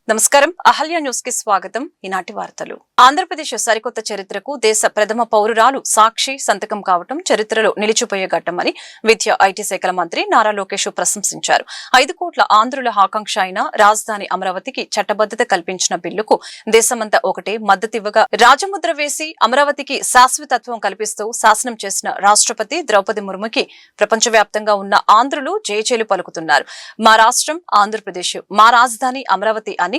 నమస్కారం. అహల్య న్యూస్ కి స్వాగతం. ఈనాటి వార్తలు. ఆంధ్రప్రదేశ్ సరికొత్త చరిత్రకు దేశ ప్రథమ పౌరురాలు సాక్షి సంతకం కావటం చరిత్రలో నిలిచిపోయే ఘట్టమని విద్యా ఐటీ శాఖల మంత్రి నారా లోకేష్ ప్రశంసించారు. 5 కోట్ల ఆంధ్రుల ఆకాంక్ష అయిన రాజధాని అమరావతికి చట్టబద్దత కల్పించిన బిల్లుకు దేశమంతా ఒకటే మద్దతివ్వగా రాజముద్ర వేసి అమరావతికి శాశ్వతత్వం కల్పిస్తూ శాసనం చేసిన రాష్ట్రపతి ద్రౌపది ముర్ముకి ప్రపంచవ్యాప్తంగా ఉన్న ఆంధ్రులు జయచేలు పలుకుతున్నారు. మా రాష్ట్రం ఆంధ్రప్రదేశ్, మా రాజధాని అమరావతి అని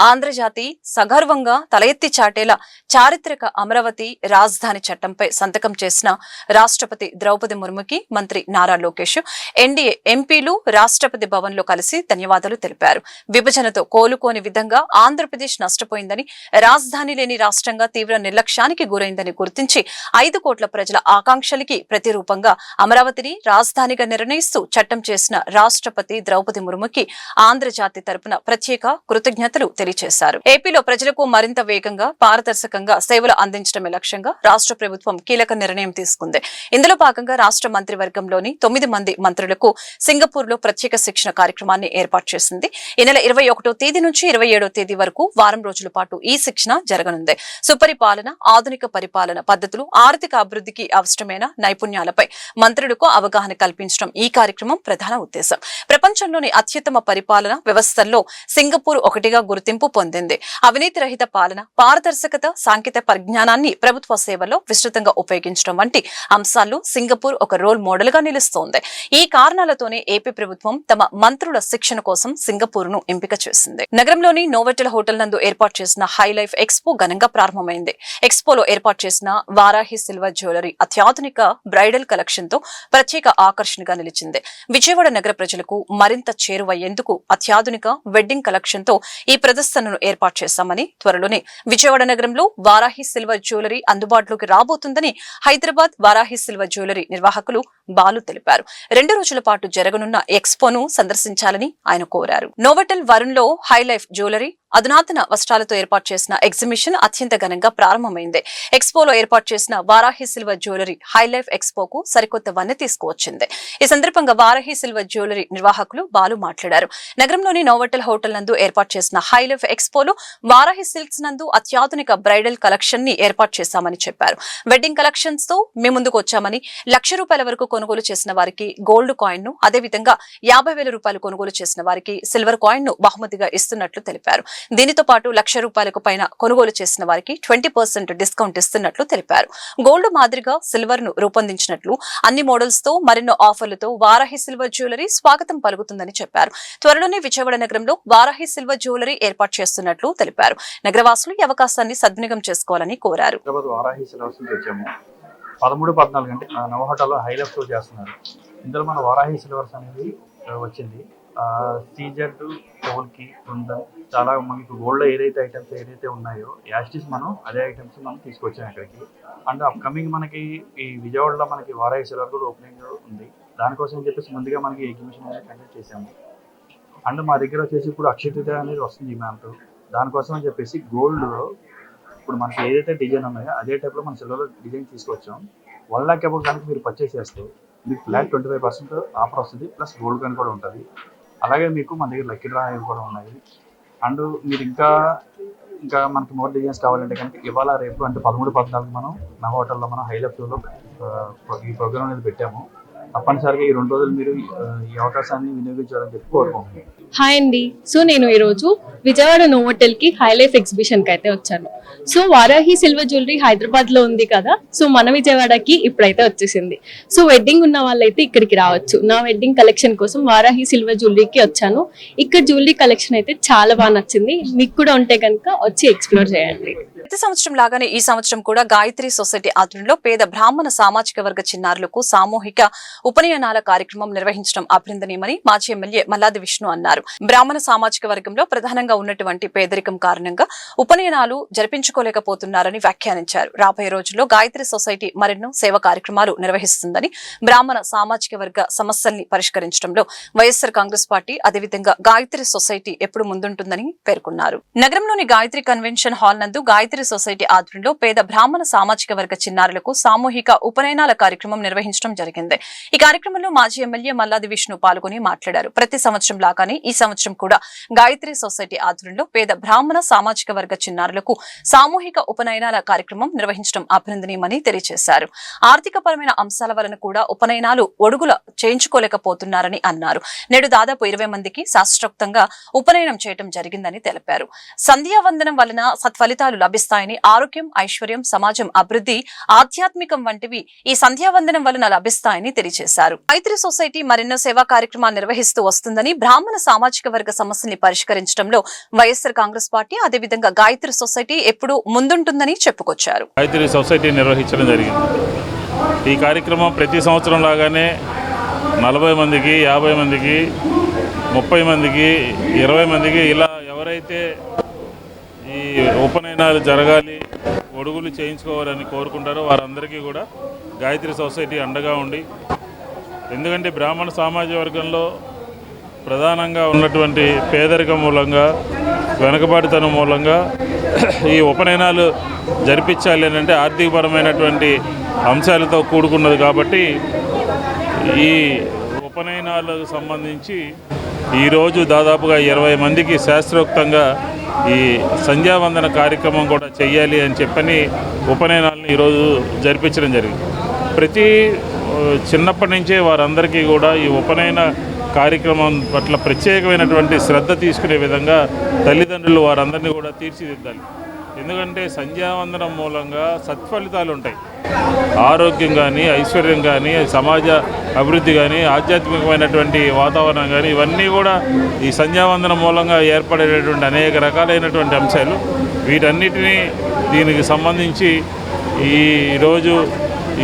ఆంధ్రజాతి సగర్వంగా తల ఎత్తి చాటేలా చారిత్రక అమరావతి రాజధాని చట్టంపై సంతకం చేసిన రాష్ట్రపతి ద్రౌపది ముర్ముకి మంత్రి నారా లోకేష్, ఎన్డీఏ ఎంపీలు రాష్ట్రపతి భవన్ లో కలిసి ధన్యవాదాలు తెలిపారు. విభజనతో కోలుకోని విధంగా ఆంధ్రప్రదేశ్ నష్టపోయిందని, రాజధాని లేని రాష్ట్రంగా తీవ్ర నిర్లక్ష్యానికి గురైందని గుర్తించి 5 కోట్ల ప్రజల ఆకాంక్షలకి ప్రతిరూపంగా అమరావతిని రాజధానిగా నిర్ణయిస్తూ చట్టం చేసిన రాష్ట్రపతి ద్రౌపది ముర్ముకి ఆంధ్రజాతి తరపున ప్రత్యేక కృతజ్ఞతలు తెలియజేశారు. ఏపీలో ప్రజలకు మరింత వేగంగా, పారదర్శకంగా సేవలు అందించడమే లక్ష్యంగా రాష్ట్ర ప్రభుత్వం కీలక నిర్ణయం తీసుకుంది. ఇందులో భాగంగా రాష్ట్ర మంత్రివర్గంలోని 9 మంది మంత్రులకు సింగపూర్ లో ప్రత్యేక శిక్షణ కార్యక్రమాన్ని ఏర్పాటు చేసింది. ఈ నెల 21వ తేదీ నుంచి 27వ తేదీ వరకు వారం రోజుల పాటు ఈ శిక్షణ జరగనుంది. సుపరిపాలన, ఆధునిక పరిపాలన పద్ధతులు, ఆర్థిక అభివృద్ధికి అవసరమైన నైపుణ్యాలపై మంత్రులకు అవగాహన కల్పించడం ఈ కార్యక్రమం ప్రధాన ఉద్దేశం. ప్రపంచంలోని అత్యుత్తమ పరిపాలన వ్యవస్థల్లో సింగపూర్ ఒకటిగా గుర్తింపు పొందింది. అవినీతి రహిత పాలన, పారదర్శకత, సాంకేతిక పరిజ్ఞానాన్ని ప్రభుత్వ సేవల్లో విస్తృతంగా ఉపయోగించడం వంటి అంశాల్లో సింగపూర్ ఒక రోల్ మోడల్ గా నిలుస్తోంది. ఈ కారణాలతోనే ఏపీ ప్రభుత్వం తమ మంత్రుల శిక్షణ కోసం సింగపూర్ ను ఎంపిక చేసింది. నగరంలోని నోవెటల్ హోటల్ నందు ఏర్పాటు చేసిన హై లైఫ్ ఎక్స్పో ఘనంగా ప్రారంభమైంది. ఎక్స్పోలో ఏర్పాటు చేసిన వారాహి సిల్వర్ జ్యువెలరీ అత్యాధునిక బ్రైడల్ కలెక్షన్ తో ప్రత్యేక ఆకర్షణగా నిలిచింది. విజయవాడ నగర ప్రజలకు మరింత చేరువయ్యేందుకు అత్యాధునిక వెడ్డింగ్ కలెక్షన్ తో ఈ ప్రదర్శనను ఏర్పాటు చేశామని, త్వరలోనే విజయవాడ నగరంలో వారాహి సిల్వర్ జ్యువెలరీ అందుబాటులోకి రాబోతుందని హైదరాబాద్ వారాహి సిల్వర్ జ్యువెలరీ నిర్వాహకులు బాలు తెలిపారు. 2 రోజుల పాటు జరగనున్న ఎక్స్పోను సందర్శించాలని ఆయన కోరారు. నోవెటల్ వరుణ్ లో హై లైఫ్ జ్యువెలరీ అధునాతన వస్త్రాలతో ఏర్పాటు చేసిన ఎగ్జిబిషన్ అత్యంత ఘనంగా ప్రారంభమైంది. ఎక్స్పోలో ఏర్పాటు చేసిన Varahi silver jewellery high life ఎక్స్పోకు సరికొత్త వన్నె తీసుకువచ్చింది. ఈ సందర్భంగా వారాహి సిల్వర్ జ్యువెలరీ నిర్వాహకులు బాలు మాట్లాడారు. నగరంలోని నోవెటల్ హోటల్ నందు ఏర్పాటు చేసిన హై లైఫ్ ఎక్స్పోలో వారాహి సిల్క్స్ నందు అత్యాధునిక బ్రైడల్ కలెక్షన్ ని ఏర్పాటు చేశామని చెప్పారు. వెడ్డింగ్ కలెక్షన్స్ తో మీ ముందుకు వచ్చామని, ₹1,00,000 వరకు కొనుగోలు చేసిన వారికి గోల్డ్ కాయిన్ ను, అదేవిధంగా ₹50,000 కొనుగోలు చేసిన వారికి సిల్వర్ కాయిన్ ను బహుమతిగా ఇస్తున్నట్లు తెలిపారు. దీనితో పాటు ₹1,00,000 పైన కొనుగోలు చేసిన వారికి 20% డిస్కౌంట్ ఇస్తున్నట్లు తెలిపారు. గోల్డ్ మాదిరిగా సిల్వర్ ను రూపొందించినట్లు, అన్ని మోడల్స్ తో మరెన్నో ఆఫర్లతో వారాహి సిల్వర్ జ్యువెలరీ స్వాగతం పలుకుతుందని చెప్పారు. త్వరలోనే విజయవాడ నగరంలో వారాహి సిల్వర్ జ్యువెలరీ ఏర్పాటు చేస్తున్నట్లు తెలిపారు. నగరవాసులు ఈ అవకాశాన్ని సద్వినియోగం చేసుకోవాలని కోరారు. 13-14 గంటలు నవ హోటల్లో హైలైట్ షో చేస్తున్నారు. ఇందులో మన వారాహి సిల్వర్స్ అనేది వచ్చింది. సీజెడ్, టోల్కి, బృందం, చాలా మనకి గోల్డ్లో ఏదైతే ఉన్నాయో యాస్టిస్ మనం అదే ఐటమ్స్ మనం తీసుకొచ్చాం ఇక్కడికి. అండ్ అప్కమింగ్ మనకి ఈ విజయవాడలో మనకి వారాహి సిల్వర్ కూడా ఓపెనింగ్ ఉంది. దానికోసం చెప్పేసి ముందుగా మనకి ఎగ్జిబిషన్ అనేది కండక్ట్ చేసాము. అండ్ మా దగ్గర వచ్చేసి ఇప్పుడు అక్షయ తృతీయ అనేది వస్తుంది ఈ మంత్. దానికోసం అని చెప్పేసి గోల్డ్లో ఇప్పుడు మనకి ఏదైతే డిజైన్ ఉన్నాయో అదే టైప్లో మన సిల్వర్లో డిజైన్ తీసుకొచ్చాం. 1 lakh అబౌవ్ కనుక మీరు పర్చేస్ చేస్తే మీకు ఫ్లాట్ 25% ఆఫర్ వస్తుంది, ప్లస్ గోల్డ్ కాయిన్ కూడా ఉంటుంది. అలాగే మీకు మన దగ్గర లక్కీ డ్రా కూడా ఉన్నాయి. అండ్ మీరు ఇంకా మనకి మోర్ డిజైన్స్ కావాలంటే కనుక ఇవాళ రేపు అంటే 13-14 మనం నా హోటల్లో మనం హైలైట్ షోలో ఈ ప్రోగ్రామ్ అనేది పెట్టాము. తప్పనిసరిగా ఈ 2 రోజులు మీరు ఈ అవకాశాన్ని వినియోగించాలని చెప్పి కోరుకుంటున్నాను. హాయ్ అండి. సో నేను ఈరోజు విజయవాడ నోవోటెల్ కి హై లైఫ్ ఎగ్జిబిషన్ కి అయితే వచ్చాను. So Varahi silver jewellery Hyderabad లో ఉంది కదా, సో మన విజయవాడకి ఇప్పుడైతే వచ్చేసింది. సో వెడ్డింగ్ ఉన్న వాళ్ళైతే ఇక్కడికి రావచ్చు. నా వెడ్డింగ్ కలెక్షన్ కోసం వారాహి సిల్వర్ జ్యువెలరీకి వచ్చాను. ఇక్కడ జ్యువెలరీ కలెక్షన్ అయితే చాలా బాగా నచ్చింది. మీకు కూడా ఉంటే కనుక వచ్చి ఎక్స్ప్లోర్ చేయండి. ప్రతి సంవత్సరం లాగానే ఈ సంవత్సరం కూడా గాయత్రి సొసైటీ ఆధ్వర్యంలో పేద బ్రాహ్మణ సామాజిక వర్గ చిన్నారులకు సామూహిక ఉపనయనాల కార్యక్రమం నిర్వహించడం అభినందనీయమని మాజీ ఎమ్మెల్యే మల్లాది విష్ణు అన్నారు. బ్రాహ్మణ సామాజిక వర్గంలో ప్రధానంగా ఉన్నటువంటి పేదరికం కారణంగా ఉపనయనాలు జరిపించుకోలేకపోతున్నారని వ్యాఖ్యానించారు. రాబోయే రోజుల్లో గాయత్రి సొసైటీ మరెన్నో సేవా కార్యక్రమాలు నిర్వహిస్తుందని, బ్రాహ్మణ సామాజిక వర్గ సమస్యల్ని పరిష్కరించడంలో వైఎస్ఆర్ కాంగ్రెస్ పార్టీ అదేవిధంగా గాయత్రి సొసైటీ ఎప్పుడు ముందుంటుందని పేర్కొన్నారు. నగరంలోని గాయత్రి కన్వెన్షన్ హాల్ నందు గాయత్రి సొసైటీ ఆధ్వర్యంలో పేద బ్రాహ్మణ సామాజిక వర్గ చిన్నారులకు సామూహిక ఉపనయనాల కార్యక్రమం నిర్వహించడం జరిగింది. ఈ కార్యక్రమంలో మాజీ ఎమ్మెల్యే మల్లాది విష్ణు పాల్గొని మాట్లాడారు. ప్రతి సంవత్సరం లాగానే ఈ సంవత్సరం కూడా గాయత్రి సొసైటీ ఆధ్వర్యంలో పేద బ్రాహ్మణ సామాజిక వర్గ చిన్నారులకు సామూహిక ఉపనయనాల కార్యక్రమం నిర్వహించడం అభినందనీయమని తెలియజేశారు. ఆర్థిక పరమైన అంశాల వలన కూడా ఉపనయనాలు ఒడుగుల చేయించుకోలేకపోతున్నారని అన్నారు. నేడు దాదాపు 20 మందికి శాస్త్రోక్తంగా ఉపనయనం చేయడం జరిగిందని తెలిపారు. సంధ్యావందనం వలన సత్ఫలితాలు లభిస్తాయని, ఆరోగ్యం, ఐశ్వర్యం, సమాజం అభివృద్ధి, ఆధ్యాత్మికం వంటివి ఈ సంధ్యావందనం వలన లభిస్తాయని తెలియజేశారు. మైత్రి సొసైటీ మరెన్నో సేవా కార్యక్రమాలు నిర్వహిస్తూ వస్తుందని, బ్రాహ్మణ సామాజిక వర్గ సమస్యల్ని పరిష్కరించడంలో వైఎస్ఆర్ కాంగ్రెస్ పార్టీ అదేవిధంగా గాయత్రి సొసైటీ ఎప్పుడూ ముందుంటుందని చెప్పుకొచ్చారు. గాయత్రి సొసైటీ నిర్వహించడం జరిగింది. ఈ కార్యక్రమం ప్రతి సంవత్సరం లాగానే 40 మందికి, 50 మందికి, 30 మందికి, 20 మందికి ఇలా ఎవరైతే ఈ ఉపనయనాలు జరగాలి, ఒడుగులు చేయించుకోవాలని కోరుకుంటారో వారందరికీ కూడా గాయత్రి సొసైటీ అండగా ఉండి, ఎందుకంటే బ్రాహ్మణ సామాజిక వర్గంలో ప్రధానంగా ఉన్నటువంటి పేదరికం మూలంగా, వెనుకబాటుతనం మూలంగా ఈ ఉపనయనాలు జరిపించాలి అని అంటే ఆర్థికపరమైనటువంటి అంశాలతో కూడుకున్నది. కాబట్టి ఈ ఉపనయనాలకు సంబంధించి ఈరోజు దాదాపుగా 20 మందికి శాస్త్రోక్తంగా ఈ సంధ్యావందన కార్యక్రమం కూడా చెయ్యాలి అని చెప్పని ఉపనయనాలను ఈరోజు జరిపించడం జరిగింది. ప్రతి చిన్నప్పటి నుంచే వారందరికీ కూడా ఈ ఉపనయన కార్యక్రమం పట్ల ప్రత్యేకమైనటువంటి శ్రద్ధ తీసుకునే విధంగా తల్లిదండ్రులు వారందరినీ కూడా తీర్చిదిద్దాలి. ఎందుకంటే సంధ్యావందనం మూలంగా సత్ఫలితాలు ఉంటాయి. ఆరోగ్యం కానీ, ఐశ్వర్యం కానీ, సమాజ అభివృద్ధి కానీ, ఆధ్యాత్మికమైనటువంటి వాతావరణం కానీ, ఇవన్నీ కూడా ఈ సంధ్యావందనం మూలంగా ఏర్పడేటటువంటి అనేక రకాలైనటువంటి అంశాలు. వీటన్నిటినీ దీనికి సంబంధించి ఈరోజు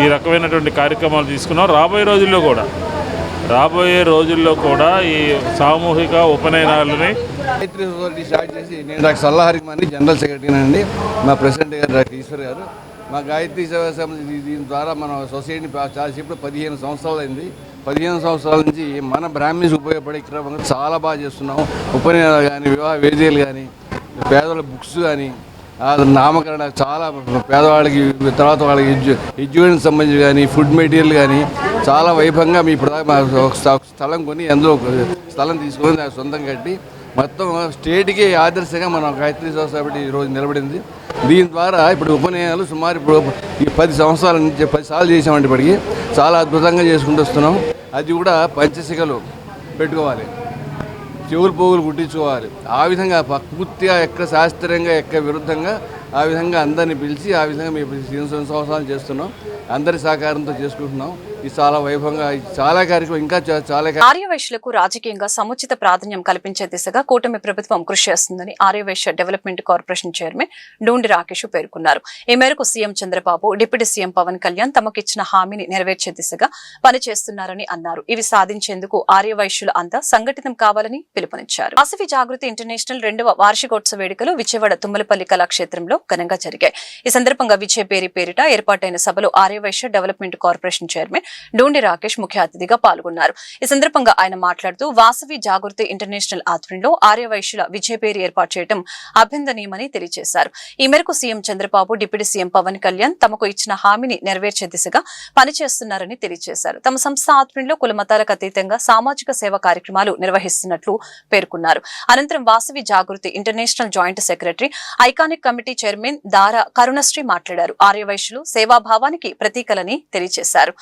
ఈ రకమైనటువంటి కార్యక్రమాలు తీసుకున్నాం. రాబోయే రోజుల్లో కూడా ఈ సామూహిక ఉపనయనాలని గాయత్రి సొసైటీ స్టార్ట్ చేసి నేను డాక్టర్ సల్లాహరిమని జనరల్ సెక్రటరీ అండి. మా ప్రెసిడెంట్ గారు డాక్టర్ ఈశ్వర్ గారు. మా గాయత్రి సేవా సమితి దీని ద్వారా మన సొసైటీని చాలా ఇప్పుడు 15 సంవత్సరాలు అయింది. 15 సంవత్సరాల నుంచి మన బ్రాహ్మణ్స్ ఉపయోగపడే క్రమంగా చాలా బాగా చేస్తున్నాం. ఉపనయనాలు కానీ, వివాహ వేదికలు కానీ, పేదల బుక్స్ కానీ, నామకరణ చాలా పేదవాళ్ళకి, తర్వాత వాళ్ళకి ఎడ్యుకేషన్ సంబంధించి కానీ, ఫుడ్ మెటీరియల్ కానీ చాలా వైభవంగా మీ స్థలం కొని అందులో స్థలం తీసుకొని సొంతం కట్టి మొత్తం స్టేట్కి ఆదర్శంగా మన గాయత్రి సొసైటీ ఈరోజు నిలబడింది. దీని ద్వారా ఇప్పుడు ఉపనయనాలు సుమారు ఇప్పుడు ఈ 10 సంవత్సరాల నుంచి 10 సార్లు చేసామంటే ఇప్పటికి చాలా అద్భుతంగా చేసుకుంటూ వస్తున్నాం. అది కూడా పంచశిఖలు పెట్టుకోవాలి, చెవులు పోగులు కుట్టించుకోవాలి. ఆ విధంగా పూర్తిగా ఎక్కడ శాస్త్రీయంగా ఎక్కడ విరుద్ధంగా ఆ విధంగా అందరినీ పిలిచి ఆ విధంగా మేము 3 సంవత్సరాలు చేస్తున్నాం. అందరి సహకారంతో చేసుకుంటున్నాం. ఇది చాలా వైభవంగా చాలా కార్యక్రమం ఇంకా చాలా ఆర్యవైశ్యులకు రాజకీయంగా సముచిత ప్రాధాన్యం కల్పించే దిశగా కూటమి ప్రభుత్వం కృషి చేస్తుందని Aryavysya development corporation chairman Dhoondi Rakesh పేర్కొన్నారు. ఈ మేరకు CM Chandrababu, deputy CM Pawan Kalyan తమకిచ్చిన హామీని నెరవేర్చే దిశగా పనిచేస్తున్నారని అన్నారు. ఇవి సాధించేందుకు ఆర్యవైశ్యులు అంతా సంఘటితం కావాలని పిలుపునిచ్చారు. వాసవి జాగృతి ఇంటర్నేషనల్ 2వ వార్షికోత్సవ వేడుకలు విజయవాడ తుమ్మలపల్లి కళాక్షేత్రంలో ఘనంగా జరిగాయి. ఈ సందర్భంగా విజయ పేరిట ఏర్పాటైన సభలో Aryavaishya development corporation chairman Dhoondi Rakesh ముఖ్య అతిథిగా పాల్గొన్నారు. ఈ సందర్భంగా ఆయన మాట్లాడుతూ వాసవి జాగృతి ఇంటర్నేషనల్ ఆధ్వర్యంలో ఆర్యవైశ్యుల విజయ పేరు ఏర్పాటు చేయడం అభినందనీయమని తెలియజేశారు. ఈ మేరకు CM Chandrababu, deputy CM Pawan Kalyan తమకు ఇచ్చిన హామీని నెరవేర్చే దిశగా పనిచేస్తున్నారని తెలియజేశారు. తమ సంస్థ ఆధ్వర్యంలో కుల మతాలకు అతీతంగా సామాజిక సేవా కార్యక్రమాలు నిర్వహిస్తున్నట్లు పేర్కొన్నారు. అనంతరం Vasavi Jagruthi international joint secretary, iconic committee chairman Dara Karunasri మాట్లాడారు. ఆర్యవైశ్యులు సేవాభావానికి ప్రతీకలని తెలియజేశారు.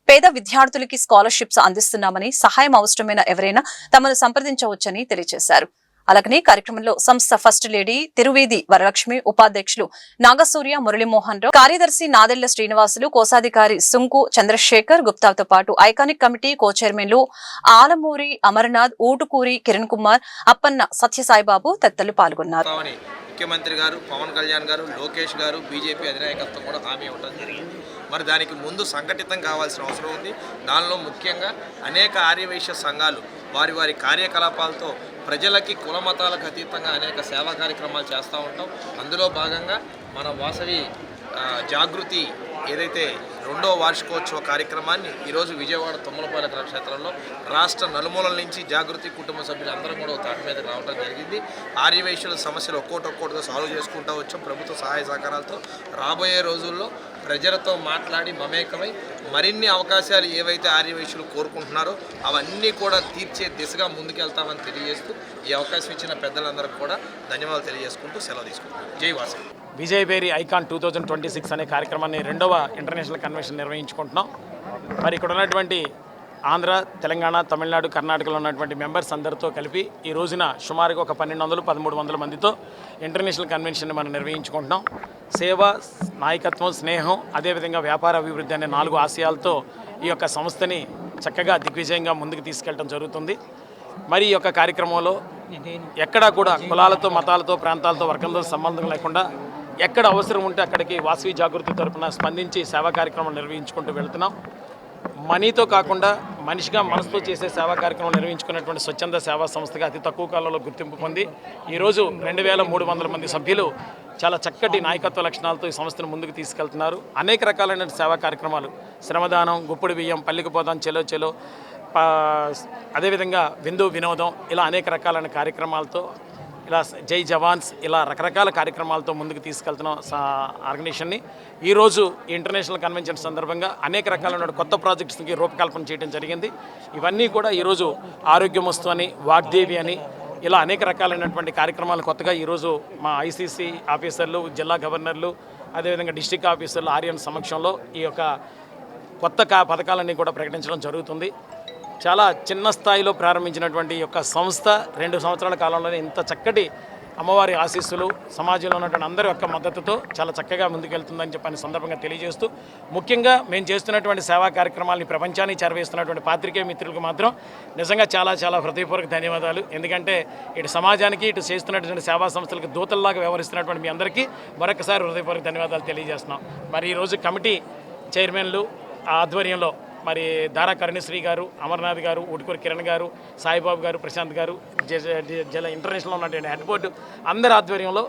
పేద విద్యార్థులకి స్కాలర్షిప్స్ అందిస్తున్నామని, సహాయం అవసరమైన ఎవరైనా తమను సంప్రదించవచ్చని తెలియజేశారు. అలాగనే కార్యక్రమంలో సంస్థ ఫస్ట్ లేడీ తిరువేది వరలక్ష్మి, ఉపాధ్యక్షులు నాగసూర్య, మురళీమోహన్ రావు, కార్యదర్శి నాదెళ్ల శ్రీనివాసులు, కోశాధికారి సుంకు చంద్రశేఖర్ గుప్తాతో పాటు ఐకానిక్ కమిటీ కో చైర్మన్లు ఆలమూరి అమర్నాథ్, ఊటుకూరి కిరణ్ కుమార్, అప్పన్న సత్యసాయిబాబు తదితరులు పాల్గొన్నారు. ముఖ్యమంత్రి గారు, పవన్ కళ్యాణ్ గారు, లోకేష్ గారు, బీజేపీ అధినాయకత్వం కూడా హామీ ఇవ్వడం జరిగింది. మరి దానికి ముందు సంఘటితం కావాల్సిన అవసరం ఉంది. దానిలో ముఖ్యంగా అనేక ఆర్యవైశ్య సంఘాలు వారి కార్యకలాపాలతో ప్రజలకి కుల మతాలకు అతీతంగా అనేక సేవా కార్యక్రమాలు చేస్తూ ఉంటాం. అందులో భాగంగా మన వాసవి జాగృతి ఏదైతే రెండో వార్షికోత్సవ కార్యక్రమాన్ని ఈరోజు విజయవాడ తుమ్మలపాలెం కళాక్షేత్రంలో రాష్ట్ర నలుమూలల నుంచి జాగృతి కుటుంబ సభ్యులు అందరం కూడా తాటి మీద రావడం జరిగింది. ఆర్యవైశ్యుల సమస్యలు ఒక్కొక్కటిగా సాల్వ్ చేసుకుంటూ వచ్చాం. ప్రభుత్వ సహాయ సహకారాలతో రాబోయే రోజుల్లో ప్రజలతో మాట్లాడి మమేకమై మరిన్ని అవకాశాలు ఏవైతే ఆర్యవైశ్యులు కోరుకుంటున్నారో అవన్నీ కూడా తీర్చే దిశగా ముందుకెళ్తామని తెలియజేస్తూ ఈ అవకాశం ఇచ్చిన పెద్దలందరికీ కూడా ధన్యవాదాలు తెలియజేసుకుంటూ సెలవు తీసుకుంటున్నాను. జై వాసు. విజయబేరి ఐకాన్ 2026 అనే కార్యక్రమాన్ని 2వ ఇంటర్నేషనల్ కన్వెన్షన్ నిర్వహించుకుంటున్నాం. మరి ఇక్కడ ఉన్నటువంటి ఆంధ్ర, తెలంగాణ, తమిళనాడు, కర్ణాటకలో ఉన్నటువంటి మెంబర్స్ అందరితో కలిపి ఈ రోజున సుమారుగా ఒక 1200-1300 మందితో ఇంటర్నేషనల్ కన్వెన్షన్ని మనం నిర్వహించుకుంటున్నాం. సేవ, నాయకత్వం, స్నేహం, అదేవిధంగా వ్యాపార అభివృద్ధి అనే 4 ఆశయాలతో ఈ యొక్క సంస్థని చక్కగా దిగ్విజయంగా ముందుకు తీసుకెళ్ళడం జరుగుతుంది. మరి ఈ యొక్క కార్యక్రమంలో ఎక్కడా కూడా కులాలతో, మతాలతో, ప్రాంతాలతో, వర్గంతో సంబంధం లేకుండా ఎక్కడ అవసరం ఉంటే అక్కడికి వాసవి జాగృతి తరపున స్పందించి సేవా కార్యక్రమం నిర్వహించుకుంటూ వెళ్తున్నాం. మనీతో కాకుండా మనిషిగా మనసుతో చేసే సేవా కార్యక్రమం నిర్వహించుకున్నటువంటి స్వచ్ఛంద సేవా సంస్థగా అతి తక్కువ కాలంలో గుర్తింపు పొంది ఈరోజు 2300 మంది సభ్యులు చాలా చక్కటి నాయకత్వ లక్షణాలతో ఈ సంస్థను ముందుకు తీసుకెళ్తున్నారు. అనేక రకాలైన సేవా కార్యక్రమాలు, శ్రమదానం, గుప్పుడు బియ్యం, పల్లికి పోదాం, చెలో చెలో, అదేవిధంగా విందు వినోదం, ఇలా అనేక రకాలైన కార్యక్రమాలతో, ఇలా జై జవాన్స్, ఇలా రకరకాల కార్యక్రమాలతో ముందుకు తీసుకెళ్తున్నాం ఆర్గనైజేషన్ని. ఈరోజు ఇంటర్నేషనల్ కన్వెన్షన్ సందర్భంగా అనేక రకాలైన కొత్త ప్రాజెక్ట్స్కి రూపకల్పన చేయడం జరిగింది. ఇవన్నీ కూడా ఈరోజు ఆరోగ్యమస్తు అని, వాగ్దేవి అని, ఇలా అనేక రకాలైనటువంటి కార్యక్రమాలు కొత్తగా ఈరోజు మా ఐసీసీ ఆఫీసర్లు, జిల్లా గవర్నర్లు, అదేవిధంగా డిస్టిక్ ఆఫీసర్లు ఆర్యన్ సమక్షంలో ఈ యొక్క కొత్త పథకాలన్నీ కూడా ప్రకటించడం జరుగుతుంది. చాలా చిన్న స్థాయిలో ప్రారంభించినటువంటి ఈ యొక్క సంస్థ 2 సంవత్సరాల కాలంలోనే ఇంత చక్కటి అమ్మవారి ఆశీస్సులు, సమాజంలో ఉన్నటువంటి అందరి యొక్క మద్దతుతో చాలా చక్కగా ముందుకెళ్తుందని చెప్పని సందర్భంగా తెలియజేస్తూ, ముఖ్యంగా మేము చేస్తున్నటువంటి సేవా కార్యక్రమాలని ప్రపంచానికి చేరవేస్తున్నటువంటి పాత్రికేయ మిత్రులకు మాత్రం నిజంగా చాలా చాలా హృదయపూర్వక ధన్యవాదాలు. ఎందుకంటే ఇటు సమాజానికి, ఇటు చేస్తున్నటువంటి సేవా సంస్థలకు దూతల్లాగా వ్యవహరిస్తున్నటువంటి మీ అందరికీ మరొకసారి హృదయపూర్వక ధన్యవాదాలు తెలియజేస్తున్నాం. మరి ఈరోజు కమిటీ చైర్మన్లు ఆధ్వర్యంలో మరి దారా కరుణశ్రీ గారు, అమర్నాథ్ గారు, ఉటుకూరు కిరణ్ గారు, సాయిబాబు గారు, ప్రశాంత్ గారు, జిల్లా ఇంటర్నేషనల్ ఉన్నటువంటి హెడ్ బోర్డు అందరి ఆధ్వర్యంలో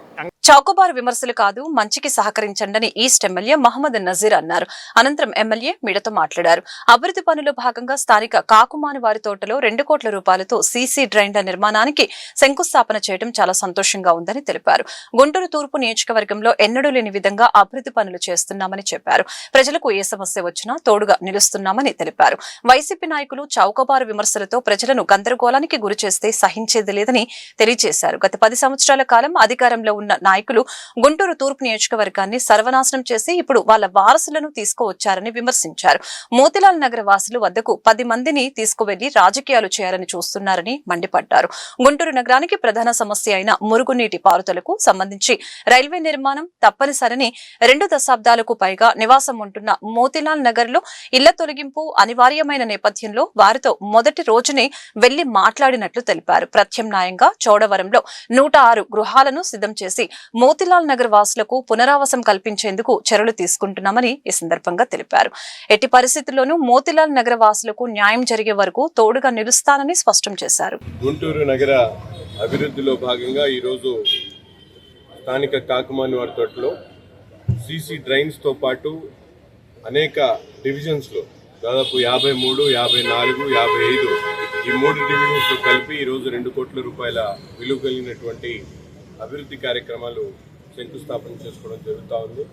చౌకబారు విమర్శలు కాదు, మంచికి సహకరించండి ఈస్ట్ ఎమ్మెల్యే మహమ్మద్ నజీర్ అన్నారు. అనంతరం ఎమ్మెల్యే మీడియాతో మాట్లాడారు. అభివృద్ధి పనుల్లో భాగంగా స్థానిక కాకుమాని వారి తోటలో 2 కోట్ల రూపాయలతో సీసీ డ్రైన్ల నిర్మాణానికి శంకుస్థాపన చేయడం చాలా సంతోషంగా ఉందని తెలిపారు. గుంటూరు తూర్పు నియోజకవర్గంలో ఎన్నడూ లేని విధంగా అభివృద్ధి పనులు చేస్తున్నామని చెప్పారు. ప్రజలకు ఏ సమస్య వచ్చినా తోడుగా నిలుస్తున్నామని తెలిపారు. వైసీపీ నాయకులు చౌకబారు విమర్శలతో ప్రజలను గందరగోళానికి గురి చేస్తే సహించేది లేదని తెలియజేశారు. గత 10 సంవత్సరాల కాలం అధికారంలో ఉన్న నాయకులు గుంటూరు తూర్పు నియోజకవర్గాన్ని సర్వనాశనం చేసి ఇప్పుడు వాళ్ళ వారసులను తీసుకువచ్చారని విమర్శించారు. మోతిలాల్ నగర వాసులు వద్దకు 10 మందిని తీసుకువెళ్లి రాజకీయాలు చేయాలని చూస్తున్నారని మండిపడ్డారు. గుంటూరు నగరానికి ప్రధాన సమస్య అయిన మురుగునీటి పారుదలకు సంబంధించి రైల్వే నిర్మాణం తప్పనిసరని 2 దశాబ్దాలకు పైగా నివాసం ఉంటున్న మోతిలాల్ నగర్ లో ఇళ్ల తొలగింపు అనివార్యమైన నేపథ్యంలో వారితో మొదటి రోజునే వెళ్లి మాట్లాడినట్లు తెలిపారు. ప్రత్యామ్నాయంగా చోడవరంలో 106 గృహాలను సిద్ధం చేసి మోతిలాల్ నగర్ వాసులకు పునరావాసం కల్పించేందుకు చర్యలు తీసుకుంటున్నామని ఈ సందర్భంగా తెలిపారు. ఎట్టి పరిస్థితుల్లోనూ మోతిలాల్ నగర వాసులకు న్యాయం జరిగే వరకు తోడుగా నిలుస్తానని స్పష్టం చేశారు. గుంటూరు నగర అభివృద్ధిలో భాగంగా ఈరోజు స్థానిక కాకుమాని వారి తోటలో సీసీ డ్రైన్స్ తో పాటు అనేక డివిజన్స్ లో దాదాపు 53, 54, 55 ఈ 3 డివిజన్స్ లో కలిపి ఈరోజు 2 కోట్ల రూపాయల విలువ కలిగినటువంటి అభివృద్ధి కార్యక్రమాలు శంకుస్థాపన చేసుకోవడం జరుగుతూ ఉంది.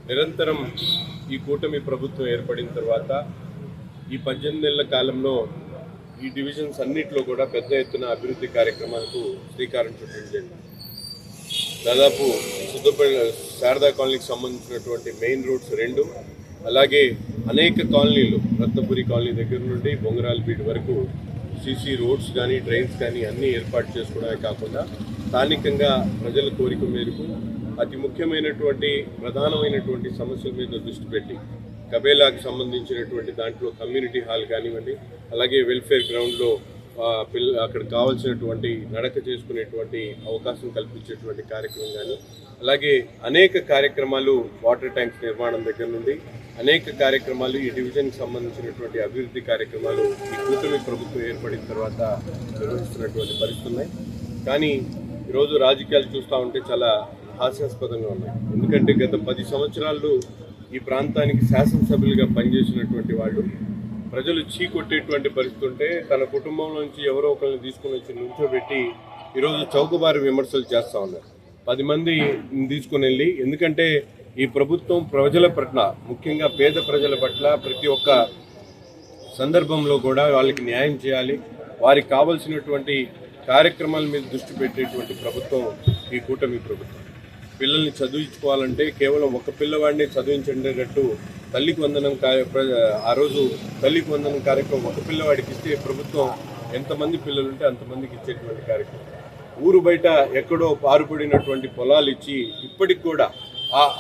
నిరంతరం ఈ కూటమి ప్రభుత్వం ఏర్పడిన తర్వాత ఈ 18 నెలల కాలంలో ఈ డివిజన్స్ అన్నింటిలో కూడా పెద్ద ఎత్తున అభివృద్ధి కార్యక్రమాలకు శ్రీకారం చుట్టడం జరిగింది. దాదాపు శారదా కాలనీకి సంబంధించినటువంటి మెయిన్ రోడ్స్ 2, అలాగే అనేక కాలనీలు రత్నపురి కాలనీ దగ్గర నుండి బొంగరాల బీడ్ వరకు సీసీ రోడ్స్ కానీ, డ్రైన్స్ కానీ అన్నీ ఏర్పాటు చేసుకోవడమే కాకుండా స్థానికంగా ప్రజల కోరిక మేరకు అతి ముఖ్యమైనటువంటి ప్రధానమైనటువంటి సమస్యల మీద దృష్టి పెట్టి కబేలాకు సంబంధించినటువంటి దాంట్లో కమ్యూనిటీ హాల్ కానివ్వండి, అలాగే వెల్ఫేర్ గ్రౌండ్లో అక్కడ కావాల్సినటువంటి నడక చేసుకునేటువంటి అవకాశం కల్పించేటువంటి కార్యక్రమం కానీ, అలాగే అనేక కార్యక్రమాలు వాటర్ ట్యాంక్స్ నిర్మాణం దగ్గర నుండి అనేక కార్యక్రమాలు ఈ డివిజన్కి సంబంధించినటువంటి అభివృద్ధి కార్యక్రమాలు ఈ కూటమి ప్రభుత్వం ఏర్పడిన తర్వాత నిర్వహిస్తున్నటువంటి పరిస్థితులు ఉన్నాయి. కానీ ఈరోజు రాజకీయాలు చూస్తూ ఉంటే చాలా హాస్యాస్పదంగా ఉన్నాయి. ఎందుకంటే గత 10 సంవత్సరాలు ఈ ప్రాంతానికి శాసనసభ్యులుగా పనిచేసినటువంటి వాళ్ళు ప్రజలు చీకొట్టేటువంటి పరిస్థితి ఉంటే తన కుటుంబంలో నుంచి ఎవరో ఒకరిని తీసుకుని వచ్చి నుంచోబెట్టి ఈరోజు చౌకబారు విమర్శలు చేస్తూ ఉన్నారు. 10 మంది తీసుకుని వెళ్ళి, ఎందుకంటే ఈ ప్రభుత్వం ప్రజల పట్ల, ముఖ్యంగా పేద ప్రజల పట్ల ప్రతి ఒక్క సందర్భంలో కూడా వాళ్ళకి న్యాయం చేయాలి, వారికి కావలసినటువంటి కార్యక్రమాల మీద దృష్టి పెట్టేటువంటి ప్రభుత్వం ఈ కూటమి ప్రభుత్వం. పిల్లల్ని చదివించుకోవాలంటే కేవలం ఒక పిల్లవాడిని చదివించేటట్టు తల్లికి వందనం ఆ రోజు తల్లికి వందనం కార్యక్రమం ఒక పిల్లవాడికి ఇస్తే ప్రభుత్వం ఎంతమంది పిల్లలు ఉంటే అంతమందికి ఇచ్చేటువంటి కార్యక్రమం. ఊరు బయట ఎక్కడో పారుపడినటువంటి పొలాలు ఇచ్చి ఇప్పటికి కూడా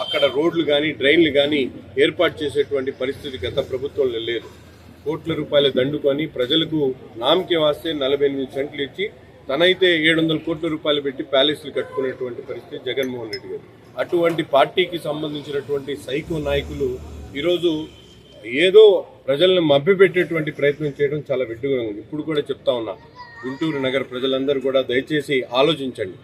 అక్కడ రోడ్లు కానీ డ్రైన్లు కానీ ఏర్పాటు చేసేటువంటి పరిస్థితి గత ప్రభుత్వంలో లేదు. కోట్ల రూపాయల దండుకొని ప్రజలకు నామకే వాస్తే 48 సెంట్లు ఇచ్చి తనైతే 700 కోట్ల రూపాయలు పెట్టి ప్యాలెస్లు కట్టుకునేటువంటి పరిస్థితి జగన్మోహన్ రెడ్డి గారు. అటువంటి పార్టీకి సంబంధించినటువంటి సైకో నాయకులు ఈరోజు ఏదో ప్రజలను మభ్యపెట్టేటువంటి ప్రయత్నం చేయడం చాలా వెడ్డుగా ఉంది. ఇప్పుడు కూడా చెప్తా ఉన్నా, గుంటూరు నగర ప్రజలందరూ కూడా దయచేసి ఆలోచించండి.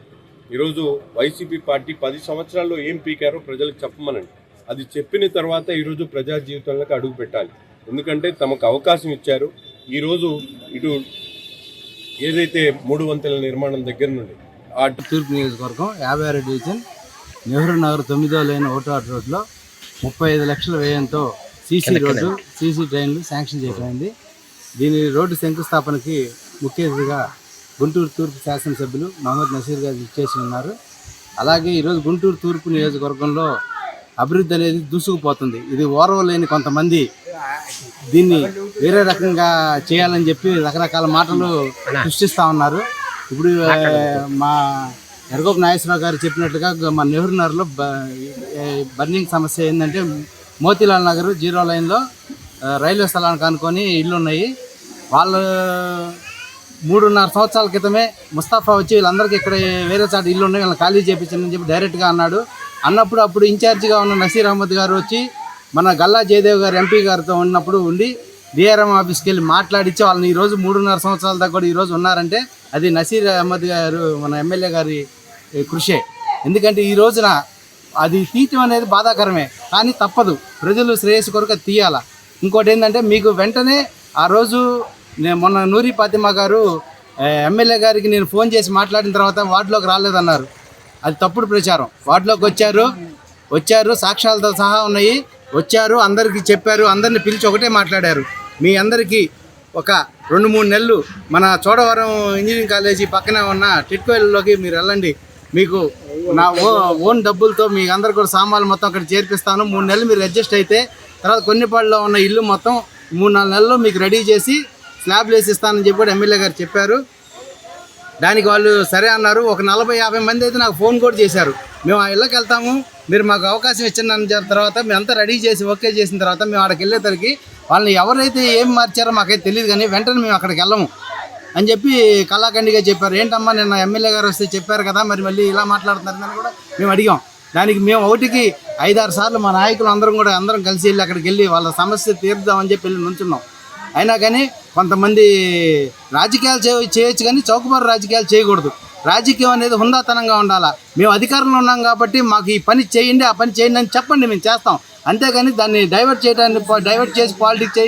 ఈరోజు వైసీపీ పార్టీ 10 సంవత్సరాల్లో ఏం పీకారో ప్రజలకు చెప్పమనండి. అది చెప్పిన తర్వాత ఈరోజు ప్రజా జీవితంలోకి అడుగు పెట్టాలి. ఎందుకంటే తమకు అవకాశం ఇచ్చారు. ఈరోజు ఇటు ఏదైతే 3 వంతెనల నిర్మాణం దగ్గర నుండి తూర్పు నియోజకవర్గం 56 డివిజన్ నెహ్రూ నగర్ 9వ లైన్ 1 రోడ్లో 35 లక్షల వ్యయంతో సీసీ రోడ్డు, సీసీ డ్రైన్లు శాంక్షన్ చేయబడింది. దీని రోడ్డు శంకుస్థాపనకి ముఖ్య అతిథిగా గుంటూరు తూర్పు శాసనసభ్యులు మహమ్మద్ నసీర్ గారు ఇచ్చేసి ఉన్నారు. అలాగే ఈరోజు గుంటూరు తూర్పు నియోజకవర్గంలో అభివృద్ధి అనేది దూసుకుపోతుంది. ఇది ఓర్వలేని కొంతమంది దీన్ని వేరే రకంగా చేయాలని చెప్పి రకరకాల మాటలు సృష్టిస్తూ ఉన్నారు. ఇప్పుడు మా ఎర్గోపు నాగేశ్వరరావు గారు చెప్పినట్లుగా మా నెహ్రూ నగర్లో బర్నింగ్ సమస్య ఏంటంటే మోతీలాల్ నగర్ 0 లైన్లో రైల్వే స్థలానికి అనుకొని ఇళ్ళు ఉన్నాయి. వాళ్ళు 3.5 సంవత్సరాల క్రితమే ముస్తాఫా వచ్చి వీళ్ళందరికీ ఇక్కడ వేరే చాట ఇల్లు ఉన్నాయి, వీళ్ళని ఖాళీ చేయించండి చెప్పి డైరెక్ట్గా అన్నప్పుడు అప్పుడు ఇన్ఛార్జిగా ఉన్న నసీర్ అహ్మద్ గారు వచ్చి మన గల్లా జయదేవ్ గారు ఎంపీ గారితో ఉన్నప్పుడు ఉండి డిఆర్ఎం ఆఫీస్కి వెళ్ళి మాట్లాడించి వాళ్ళని ఈరోజు 3.5 సంవత్సరాల దాకా కూడా ఈరోజు ఉన్నారంటే అది నసీర్ అహ్మద్ గారు మన ఎమ్మెల్యే గారి కృషే. ఎందుకంటే ఈ రోజున అది తీయటం అనేది బాధాకరమే, కానీ తప్పదు, ప్రజలు శ్రేయస్సు కొరకు అది తీయాల. ఇంకోటి ఏంటంటే మీకు వెంటనే ఆ రోజు మొన్న నూరి ఫాతిమా గారు ఎమ్మెల్యే గారికి నేను ఫోన్ చేసి మాట్లాడిన తర్వాత వార్డులోకి రాలేదన్నారు. అది తప్పుడు ప్రచారం. వార్డులోకి వచ్చారు, సాక్ష్యాలతో సహా ఉన్నాయి, వచ్చారు, అందరికీ చెప్పారు, అందరిని పిలిచి ఒకటే మాట్లాడారు. మీ అందరికీ ఒక 2-3 నెలలు మన చోడవరం ఇంజనీరింగ్ కాలేజీ పక్కనే ఉన్న టిట్కోయిల్లోకి మీరు వెళ్ళండి, మీకు నా ఓన్ డబ్బులతో మీ అందరు కూడా సామాన్లు మొత్తం అక్కడ చేర్పిస్తాను, 3 నెలలు మీరు అడ్జస్ట్ అయితే తర్వాత కొన్నిపాడులో ఉన్న ఇల్లు మొత్తం 3-4 నెలల్లో మీకు రెడీ చేసి స్లాబ్లు వేసి ఇస్తానని చెప్పి కూడా ఎమ్మెల్యే గారు చెప్పారు. దానికి వాళ్ళు సరే అన్నారు. ఒక 40-50 మంది అయితే నాకు ఫోన్ కూడా చేశారు, మేము ఆ ఇళ్ళకి వెళ్తాము, మీరు మాకు అవకాశం ఇచ్చిన తర్వాత మేమంతా రెడీ చేసి ఓకే చేసిన తర్వాత మేము అక్కడికి వెళ్ళేసరికి వాళ్ళని ఎవరైతే ఏం మార్చారో మాకైతే తెలియదు, కానీ వెంటనే మేము అక్కడికి వెళ్ళము అని చెప్పి కళాఖండిగా చెప్పారు. ఏంటమ్మా నిన్న ఎమ్మెల్యే గారు వస్తే చెప్పారు కదా, మరి మళ్ళీ ఇలా మాట్లాడుతున్నారని కూడా మేము అడిగాం. దానికి మేము 5-6 సార్లు మా నాయకులు అందరం కలిసి వెళ్ళి అక్కడికి వెళ్ళి వాళ్ళ సమస్య తీర్దామని చెప్పి వెళ్ళి నుంచున్నాం. అయినా కానీ కొంతమంది రాజకీయాలు చేయొచ్చు, కానీ చౌకబారు రాజకీయాలు చేయకూడదు. రాజకీయం అనేది హుందాతనంగా ఉండాలా. మేము అధికారంలో ఉన్నాం కాబట్టి మాకు ఈ పని చేయండి, ఆ పని చేయండి అని చెప్పండి, మేము చేస్తాం. అంతేగాని దాన్ని డైవర్ట్ చేసి పాలిటిక్స్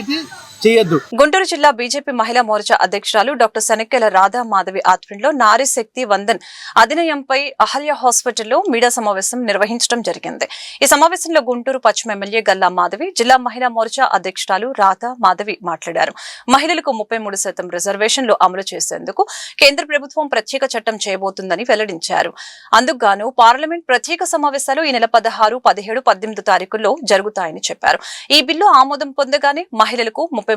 చేయొద్దు. గుంటూరు జిల్లా బీజేపీ మహిళా మోర్చా అధ్యక్షురాలు డాక్టర్ శనక్కెల రాధా మాధవి ఆధ్వర్యంలో నారీ శక్తి వందన్ అధినయంపై అహల్య హాస్పిటల్లో మీడియా సమావేశం నిర్వహించడం జరిగింది. ఈ సమావేశంలో గుంటూరు పశ్చిమ ఎమ్మెల్యే గల్లా మాధవి, జిల్లా మహిళా మోర్చా అధ్యక్షురాలు రాధా మాధవి మాట్లాడారు. మహిళలకు 33% రిజర్వేషన్లు అమలు చేసేందుకు కేంద్ర ప్రభుత్వం ప్రత్యేక చట్టం చేయబోతుందని వెల్లడించారు. అందుకుగాను పార్లమెంట్ ప్రత్యేక సమావేశాలు ఈ నెల 16, 17, 18 తారీఖుల్లో జరుగుతాయని చెప్పారు. ఈ బిల్లు ఆమోదం పొందగానే మహిళలకు 33%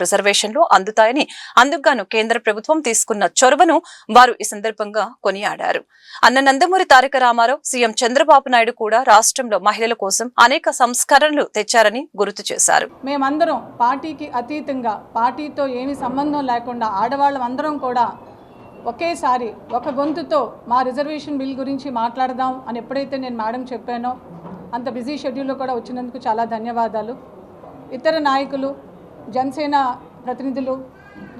రిజర్వేషన్లు అందుతాయని, అందుకుగాను కేంద్ర ప్రభుత్వం తీసుకున్న చొరవను వారు ఈ సందర్భంగా కొనియాడారు. అన్న నందమూరి తారక రామారావు, సీఎం చంద్రబాబు నాయుడు కూడా రాష్ట్రంలో మహిళల కోసం అనేక సంస్కరణలు తెచ్చారని గుర్తు చేశారు. మేమందరం పార్టీకి అతీతంగా, పార్టీతో ఏమీ సంబంధం లేకుండా ఆడవాళ్ళం అందరం కూడా ఒకేసారి ఒక గొంతుతో మా రిజర్వేషన్ బిల్ గురించి మాట్లాడదాం అని ఎప్పుడైతే నేను మేడం చెప్పానో, అంత బిజీ షెడ్యూల్లో కూడా వచ్చినందుకు చాలా ధన్యవాదాలు. ఇతర నాయకులు, జనసేన ప్రతినిధులు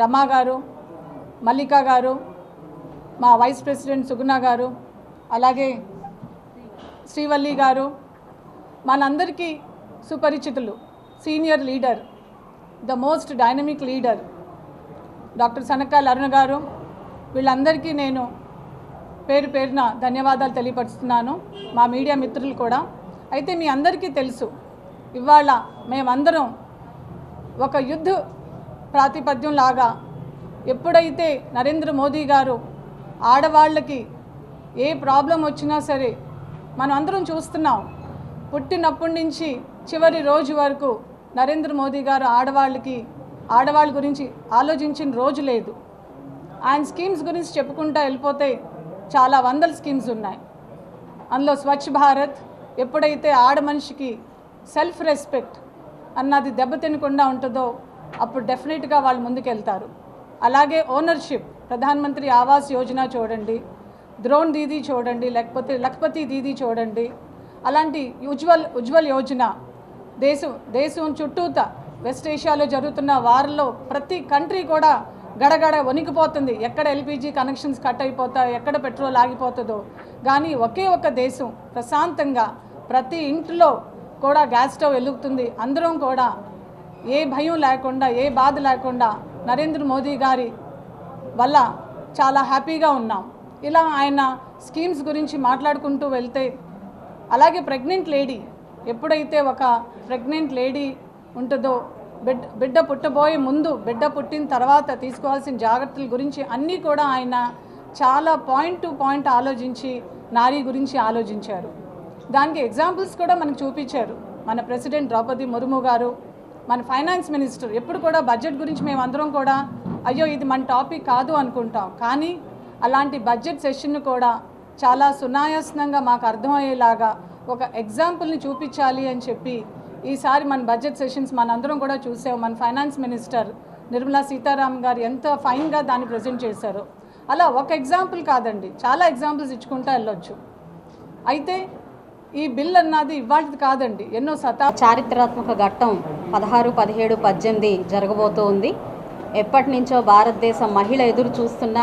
రమా గారు, మల్లికా గారు, మా వైస్ ప్రెసిడెంట్ సుగుణ గారు, అలాగే శ్రీవల్లి గారు, మనందరికీ సుపరిచితులు, senior leader, the most dynamic leader doctor Sanakala Aruna garu, వీళ్ళందరికీ నేను పేరు పేరున ధన్యవాదాలు తెలియపరుస్తున్నాను, మా మీడియా మిత్రులు కూడా. అయితే మీ అందరికీ తెలుసు, ఇవాళ మేమందరం ఒక యుద్ధ ప్రాతిపద్యం లాగా ఎప్పుడైతే నరేంద్ర మోదీ గారు ఆడవాళ్ళకి ఏ ప్రాబ్లం వచ్చినా సరే మనం అందరం చూస్తున్నాం, పుట్టినప్పటి నుంచి చివరి రోజు వరకు నరేంద్ర మోదీ గారు ఆడవాళ్ళ గురించి ఆలోచించిన రోజు లేదు. ఆయన స్కీమ్స్ గురించి చెప్పుకుంటా వెళ్ళిపోతే చాలా వందల స్కీమ్స్ ఉన్నాయి. అందులో స్వచ్ఛ భారత్, ఎప్పుడైతే ఆడ మనిషికి సెల్ఫ్ రెస్పెక్ట్ అన్నది దెబ్బతినకుండా ఉంటుందో అప్పుడు డెఫినెట్గా వాళ్ళు ముందుకెళ్తారు. అలాగే ఓనర్షిప్, ప్రధానమంత్రి ఆవాస్ యోజన చూడండి, ద్రోణ్ దీదీ చూడండి, లేకపోతే లఖపతి దీదీ చూడండి, అలాంటి ఉజ్వల్ యోజన దేశం చుట్టూత వెస్ట్ ఏషియాలో జరుగుతున్న వారిలో ప్రతి కంట్రీ కూడా గడగడ వణికిపోతుంది. ఎక్కడ ఎల్పిజి కనెక్షన్స్ కట్ అయిపోతాయో, ఎక్కడ పెట్రోల్ ఆగిపోతుందో. కానీ ఒకే ఒక దేశం ప్రశాంతంగా ప్రతి ఇంట్లో కూడా గ్యాస్ స్టవ్ వెలుగుతుంది. అందరం కూడా ఏ భయం లేకుండా, ఏ బాధ లేకుండా నరేంద్ర మోదీ గారి వల్ల చాలా హ్యాపీగా ఉన్నాం. ఇలా ఆయన స్కీమ్స్ గురించి మాట్లాడుకుంటూ వెళ్తే, అలాగే ప్రెగ్నెంట్ లేడీ, ఎప్పుడైతే ఒక ప్రెగ్నెంట్ లేడీ ఉంటుందో బిడ్డ పుట్టబోయే ముందు, బిడ్డ పుట్టిన తర్వాత తీసుకోవాల్సిన జాగ్రత్తల గురించి అన్నీ కూడా ఆయన చాలా పాయింట్ టు పాయింట్ ఆలోచించి నారీ గురించి ఆలోచించారు. దానికి ఎగ్జాంపుల్స్ కూడా మనకు చూపించారు. మన ప్రెసిడెంట్ ద్రౌపది ముర్ము గారు, మన ఫైనాన్స్ మినిస్టర్ ఎప్పుడు కూడా బడ్జెట్ గురించి మేమందరం కూడా అయ్యో ఇది మన టాపిక్ కాదు అనుకుంటాం, కానీ అలాంటి బడ్జెట్ సెషన్ను కూడా చాలా సునాయాసంగా మాకు అర్థమయ్యేలాగా ఒక ఎగ్జాంపుల్ని చూపించాలి అని చెప్పి ఈసారి మన బడ్జెట్ సెషన్స్ మనందరం కూడా చూసాం. మన ఫైనాన్స్ మినిస్టర్ నిర్మలా సీతారామన్ గారు ఎంత ఫైన్గా దాన్ని ప్రజెంట్ చేశారు. అలా ఒక ఎగ్జాంపుల్ కాదండి, చాలా ఎగ్జాంపుల్స్ ఇచ్చుకుంటూ వెళ్ళొచ్చు. అయితే ఈ బిల్ అన్నది ఇవాళది కాదండి, ఎన్నో చారిత్రాత్మక ఘట్టం 16, 17, 18 జరగబోతూ ఉంది. ఎప్పటి నుంచో భారతదేశ మహిళ ఎదురు చూస్తున్న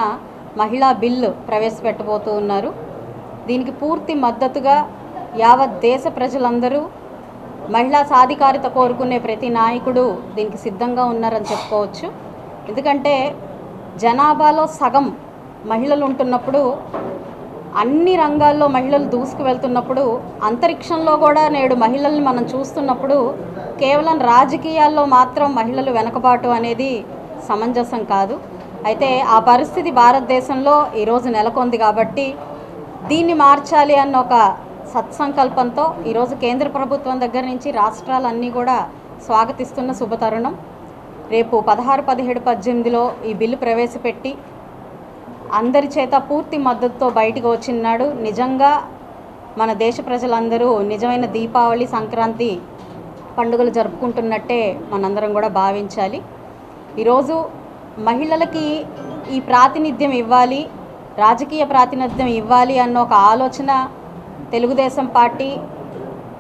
మహిళా బిల్లు ప్రవేశపెట్టబోతూ ఉన్నారు. దీనికి పూర్తి మద్దతుగా యావత్ దేశ ప్రజలందరూ, మహిళా సాధికారిత కోరుకునే ప్రతి నాయకుడు దీనికి సిద్ధంగా ఉన్నారని చెప్పుకోవచ్చు. ఎందుకంటే జనాభాలో సగం మహిళలు ఉంటున్నప్పుడు, అన్ని రంగాల్లో మహిళలు దూసుకు వెళ్తున్నప్పుడు, అంతరిక్షంలో కూడా నేడు మహిళల్ని మనం చూస్తున్నప్పుడు, కేవలం రాజకీయాల్లో మాత్రం మహిళలు వెనకబాటు అనేది సమంజసం కాదు. అయితే ఆ పరిస్థితి భారతదేశంలో ఈరోజు నెలకొంది. కాబట్టి దీన్ని మార్చాలి అన్న ఒక సత్సంకల్పంతో ఈరోజు కేంద్ర ప్రభుత్వం దగ్గర నుంచి రాష్ట్రాలన్నీ కూడా స్వాగతిస్తున్న శుభతరుణం. రేపు 16, 17, 18లో ఈ బిల్లు ప్రవేశపెట్టి అందరి చేత పూర్తి మద్దతుతో బయటకు వచ్చినాడు నిజంగా మన దేశ ప్రజలందరూ నిజమైన దీపావళి, సంక్రాంతి పండుగలు జరుపుకుంటున్నట్టే మనందరం కూడా భావించాలి. ఈరోజు మహిళలకి ఈ ప్రాతినిధ్యం ఇవ్వాలి, రాజకీయ ప్రాతినిధ్యం ఇవ్వాలి అన్న ఒక ఆలోచన తెలుగుదేశం పార్టీ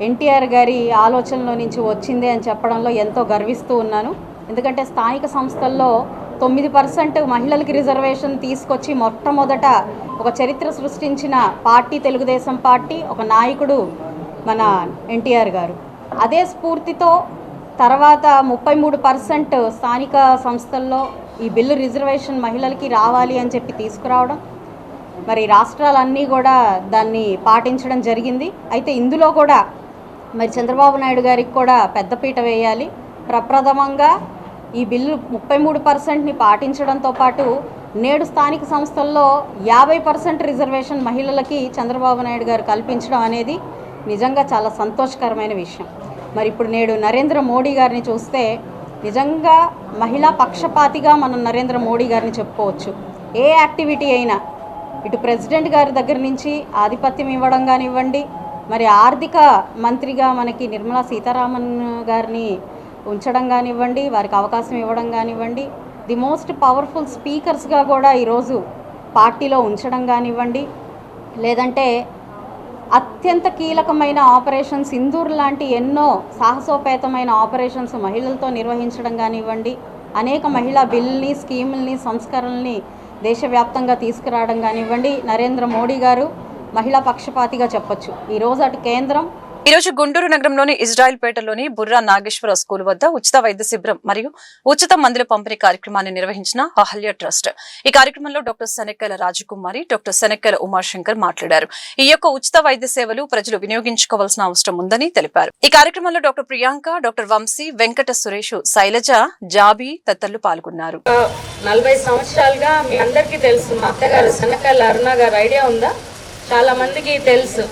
ఎన్టీఆర్ గారి ఆలోచనలో నుంచి వచ్చింది అని చెప్పడంలో ఎంతో గర్విస్తూ ఉన్నాను. ఎందుకంటే స్థానిక సంస్థల్లో 9% మహిళలకి రిజర్వేషన్ తీసుకొచ్చి మొట్టమొదట ఒక చరిత్ర సృష్టించిన పార్టీ తెలుగుదేశం పార్టీ, ఒక నాయకుడు మన ఎన్టీఆర్ గారు. అదే స్ఫూర్తితో తర్వాత 33% స్థానిక సంస్థల్లో ఈ బిల్లు రిజర్వేషన్ మహిళలకి రావాలి అని చెప్పి తీసుకురావడం, మరి రాష్ట్రాలన్నీ కూడా దాన్ని పాటించడం జరిగింది. అయితే ఇందులో కూడా మరి చంద్రబాబు నాయుడు గారికి కూడా పెద్దపీట వేయాలి. ప్రప్రథమంగా ఈ బిల్లు 33%ని పాటించడంతో పాటు నేడు స్థానిక సంస్థల్లో 50% రిజర్వేషన్ మహిళలకి చంద్రబాబు నాయుడు గారు కల్పించడం అనేది నిజంగా చాలా సంతోషకరమైన విషయం. మరి ఇప్పుడు నేడు నరేంద్ర మోడీ గారిని చూస్తే నిజంగా మహిళా పక్షపాతిగా మనం నరేంద్ర మోడీ గారిని చెప్పుకోవచ్చు. ఏ యాక్టివిటీ అయినా ఇటు ప్రెసిడెంట్ గారి దగ్గర నుంచి ఆధిపత్యం ఇవ్వడం కానివ్వండి, మరి ఆర్థిక మంత్రిగా మనకి నిర్మలా సీతారామన్ గారిని ఉంచడం కానివ్వండి, వారికి అవకాశం ఇవ్వడం కానివ్వండి, ది మోస్ట్ పవర్ఫుల్ స్పీకర్స్గా కూడా ఈరోజు పార్టీలో ఉంచడం కానివ్వండి, లేదంటే అత్యంత కీలకమైన ఆపరేషన్ సింధూర్ లాంటి ఎన్నో సాహసోపేతమైన ఆపరేషన్స్ మహిళలతో నిర్వహించడం కానివ్వండి, అనేక మహిళా బిల్లుల్ని, స్కీముల్ని, సంస్కరణల్ని దేశవ్యాప్తంగా తీసుకురావడం కానివ్వండి, నరేంద్ర మోడీ గారు మహిళా పక్షపాతిగా చెప్పొచ్చు. ఈరోజు అటు కేంద్రం ఈ రోజు గుంటూరు నగరంలోని ఇజ్రాయిల్ పేటలోని బుర్రా నాగేశ్వర స్కూల్ వద్ద ఉచిత వైద్య శిబిరం మరియు ఉచిత మందుల పంపిణీ కార్యక్రమాన్ని నిర్వహించిన అహల్య ట్రస్ట్. ఈ కార్యక్రమంలో డాక్టర్ శనక్కాయల రాజకుమారి, డాక్టర్ శనక్కాయల ఉమాశంకర్ మాట్లాడారు. ఈ యొక్క ఉచిత వైద్య సేవలు ప్రజలు వినియోగించుకోవాల్సిన అవసరం ఉందని తెలిపారు. ఈ కార్యక్రమంలో డాక్టర్ ప్రియాంక, డాక్టర్ వంశీ, వెంకట సురేష్, శైలజ, జాబి తదితరులు పాల్గొన్నారు. 40 సంవత్సరాలుగా మీ అందరికీ తెలుసు, మా అత్తగారు శనక్కాయల అరుణ గారు ఐడియా ఉందా? చాలా మందికి తెలుసు.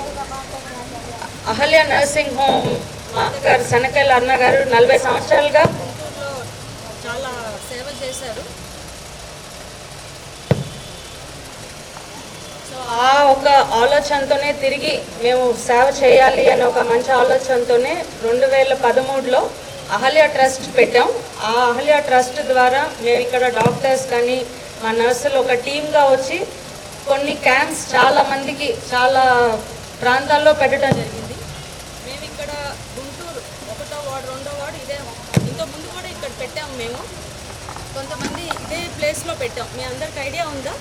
అహల్య నర్సింగ్ హోమ్ మా అత్తగారు శనక్కాయల అరుణ గారు 40 సంవత్సరాలుగా గుంటూరులో చాలా సేవ చేశారు. సో ఆ ఒక ఆలోచనతోనే తిరిగి మేము సేవ చేయాలి అని ఒక మంచి ఆలోచనతోనే 2013లో అహల్య ట్రస్ట్ పెట్టాం. ఆ అహల్య ట్రస్ట్ ద్వారా మేము ఇక్కడ డాక్టర్స్ కానీ మా నర్సులు ఒక టీమ్గా వచ్చి కొన్ని క్యాంప్స్ చాలా మందికి చాలా ప్రాంతాల్లో పెట్టడం జరిగింది. మేము ఇక్కడ గుంటూరు 1వ వార్డు 2వ వార్డు ఇదే ఇంతకుముందు కూడా ఇక్కడ పెట్టాము. మేము కొంతమంది ఇదే ప్లేస్లో పెట్టాం. మీ అందరికి ఐడియా ఉందా?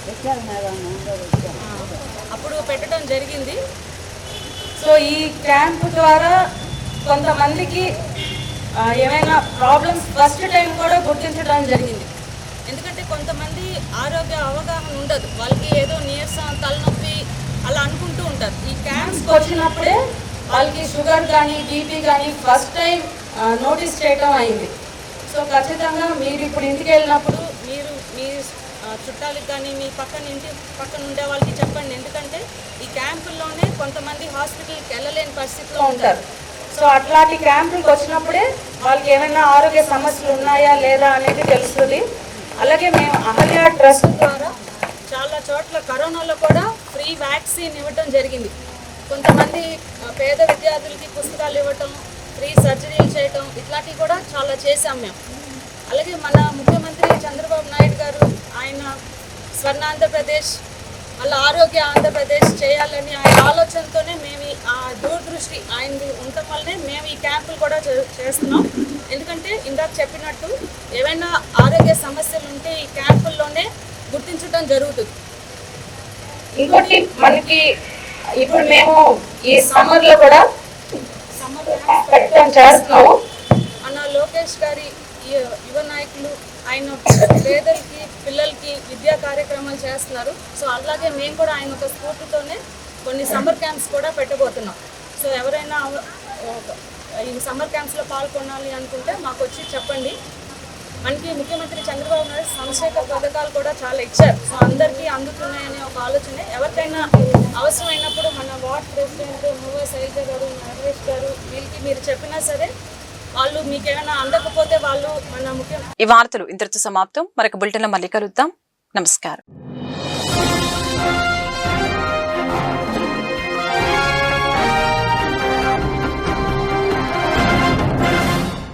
అప్పుడు పెట్టడం జరిగింది. సో ఈ క్యాంప్ ద్వారా కొంతమందికి ఏమైనా ప్రాబ్లమ్స్ ఫస్ట్ టైం కూడా గుర్తించడం జరిగింది. ఎందుకంటే కొంతమంది ఆరోగ్య అవగాహన ఉండదు, వాళ్ళకి ఏదో నీరసం, తలనొప్పి అలా అనుకుంటూ ఉంటారు. ఈ క్యాంప్స్కి వచ్చినప్పుడే వాళ్ళకి షుగర్ కానీ బీపీ కానీ ఫస్ట్ టైం నోటీస్ చేయడం అయింది. సో ఖచ్చితంగా మీరు ఇప్పుడు ఇంటికి వెళ్ళినప్పుడు మీరు మీ చుట్టాలకు కానీ మీ ఇంటి పక్కన ఉండే వాళ్ళకి చెప్పండి. ఎందుకంటే ఈ క్యాంపుల్లోనే కొంతమంది హాస్పిటల్కి వెళ్ళలేని పరిస్థితిలో ఉంటారు. సో అట్లాంటి క్యాంపులకు వచ్చినప్పుడే వాళ్ళకి ఏమైనా ఆరోగ్య సమస్యలు ఉన్నాయా లేదా అనేది తెలుస్తుంది. అలాగే మేము అహల్య ట్రస్ట్ ద్వారా చాలా చోట్ల కరోనాలో కూడా ఫ్రీ వ్యాక్సిన్ ఇవ్వటం జరిగింది. కొంతమంది పేద విద్యార్థులకి పుస్తకాలు ఇవ్వటం, ఫ్రీ సర్జరీలు చేయటం, ఇట్లాంటివి కూడా చాలా చేశాం మేము. అలాగే మన ముఖ్యమంత్రి చంద్రబాబు నాయుడు గారు ఆయన స్వర్ణ ఆంధ్రప్రదేశ్, మళ్ళీ ఆరోగ్య ఆంధ్రప్రదేశ్ చేయాలని ఆయన ఆలోచనతోనే మేము ఆ దూరదృష్టి ఆయనది ఉండటం వల్లనే మేము ఈ క్యాంపులు కూడా చేస్తున్నాం. ఎందుకంటే ఇందాక చెప్పినట్టు ఏమైనా ఆరోగ్య సమస్యలు ఉంటే ఈ క్యాంపుల్లోనే గుర్తించడం జరుగుతుంది. ఇంకోటి మనకి ఇప్పుడు మేము ఈ సమ్మర్లో కూడా పెట్టడం చేస్తున్నాము. మన లోకేష్ గారి యువ నాయకులు ఆయన పేదలకి పిల్లలకి విద్యా కార్యక్రమాలు చేస్తున్నారు. సో అలాగే మేము కూడా ఆయన ఒక స్ఫూర్తితోనే కొన్ని సమ్మర్ క్యాంప్స్ కూడా పెట్టబోతున్నాం. సో ఎవరైనా ఈ సమ్మర్ క్యాంప్స్లో పాల్గొనాలి అనుకుంటే మాకు వచ్చి చెప్పండి. మనకి ముఖ్యమంత్రి చంద్రబాబు నాయుడు సంక్షేమ పథకాలు కూడా చాలా ఇచ్చారు. సో అందరికీ అందుతున్నాయనే ఒక ఆలోచనే. ఎవరికైనా అవసరమైనప్పుడు మన వార్డ్ ప్రెసిడెంట్ నువ్వే శైలజ గారు, నరేష్ గారు, వీళ్ళకి మీరు చెప్పినా సరే వాళ్ళు మీకేమైనా అందకపోతే వాళ్ళు మన ముఖ్యం. ఈ వార్తలు ఇంతటితో సమాప్తం. మరొక బులెటిన్లో మళ్ళీ కలుద్దాం. నమస్కారం.